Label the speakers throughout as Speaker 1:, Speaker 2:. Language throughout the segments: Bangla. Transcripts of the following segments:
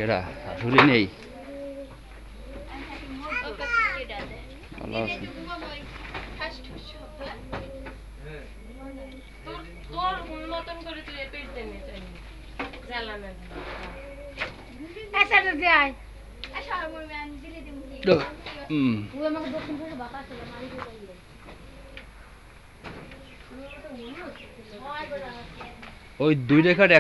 Speaker 1: কেডা শাশুড়ি নেই? ভালো আছেন? ওই দুই রেখার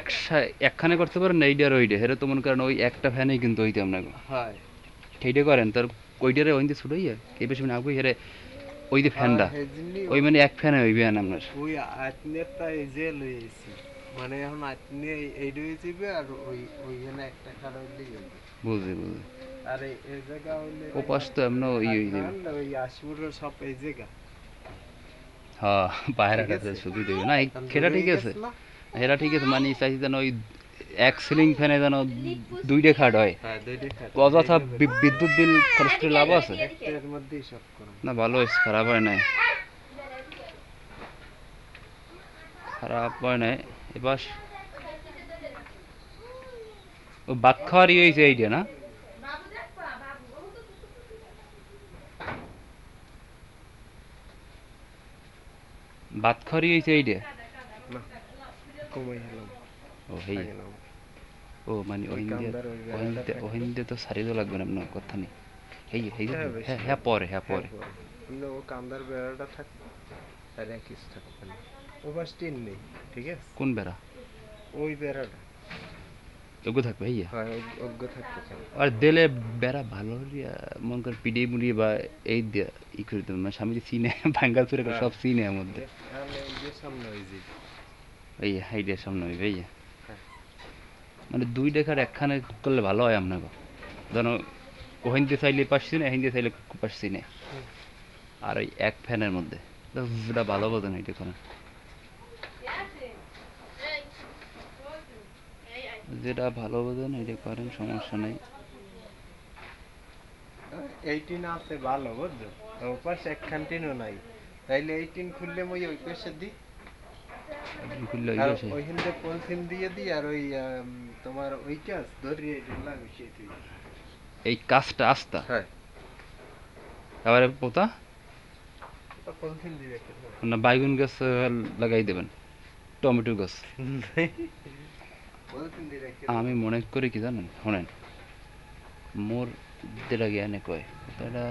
Speaker 1: একখানে করতে পারেন না, এইটা আর ওইটা হেরে তো মনে করেন ওই একটা ফ্যানেই কিন্তু হইতাম না।
Speaker 2: হয়
Speaker 1: সেইটা করেন তার ওইটারে ওইতে ছুটাইয়া এই বেশি মানে আগুই হেরে ওই যে ফ্যানটা ওই মানে এক ফ্যানে হইবে না আপনার।
Speaker 2: ওই আত্মীয়তা এই যে লইছি মানে এখন আত্মীয় এইটা হইবে আর ওইখানে একটা খাড়া হইলেই হইবে।
Speaker 1: বুঝি বুঝি।
Speaker 2: আর এই জায়গা হইলে
Speaker 1: ও পাশ তো এমন ই হয়ে যাবে।
Speaker 2: ওই আশমুরের সব এই জায়গা।
Speaker 1: হ্যাঁ পায়রাটাতে শুধু দেবে না, সেটা ঠিক আছে, সেটা ঠিক আছে। মানে চাইছি যেন ওই এক সিলিং ফ্যানে যেন দুইটা খাট হয়, অযথা বিদ্যুৎ বিল খরচ করে লাভ আছে না। ভালো হয়েছে, খারাপ হয় নাই, খারাপ হয় নাই। এবার ও ভাত খাওয়ারই হয়েছে এইটা না? ভাত খাওয়ারই হয়েছে এইটা। ও হেই ও মানে ওহিন্দে তো সারিয়ে লাগবে না, আপনার কথা নেই। হেই হেই হ্যাঁ হ্যাঁ পরে হ্যাঁ পরে
Speaker 2: ও কান্দার বেড়াটা থাকবে আর একই থাকবে না। ও বাস টিন নেই, ঠিক আছে?
Speaker 1: কোন বেড়া?
Speaker 2: ওই বেড়াটা
Speaker 1: যোগ্য থাকবে ভাইয়া।
Speaker 2: হয় অজ্ঞ থাকবে।
Speaker 1: আর দিলে বেড়া ভালো মন করে পিডিয়ে মুড়িয়ে বা এই দিয়া ই করে দেবে, মানে স্বামী সিনে ভাঙ্গা চুরে সব সিনে এর মধ্যে এই হাইডের সামনে ওই ভাইয়া। মানে দুই দেখার একখানে করলে ভালো হয় আপনাকে, যেন ওহিন্দে চাইলে পারছি না, হিন্দে চাইলে পারছি না। আর ওই এক ফ্যানের মধ্যে যেটা ভালো বোঝেন এইটা করেন, যেটা ভালো বোঝেন এইটা করেন, সমস্যা নেই।
Speaker 2: 18 আছে ভালো বুঝছো, ও পাশে একখান টিনও নাই, তাইলে 18 খুললে মই ওই পাশে দি আর ওইখানে পলিথিন দিয়ে দিই আর ওই তোমার ওইটা ধরিয়ে দিলাম সেটি
Speaker 1: এই কাজটা আস্তা।
Speaker 2: হ্যাঁ
Speaker 1: তারপরে পোতা
Speaker 2: পলিথিন দিয়ে
Speaker 1: না বাইগুন গাছ লাগাই দেবেন, টমেটো গাছ। আমি মনে করি কি জানেন, শোনেন মোর যেটা জ্ঞানে কয় এটা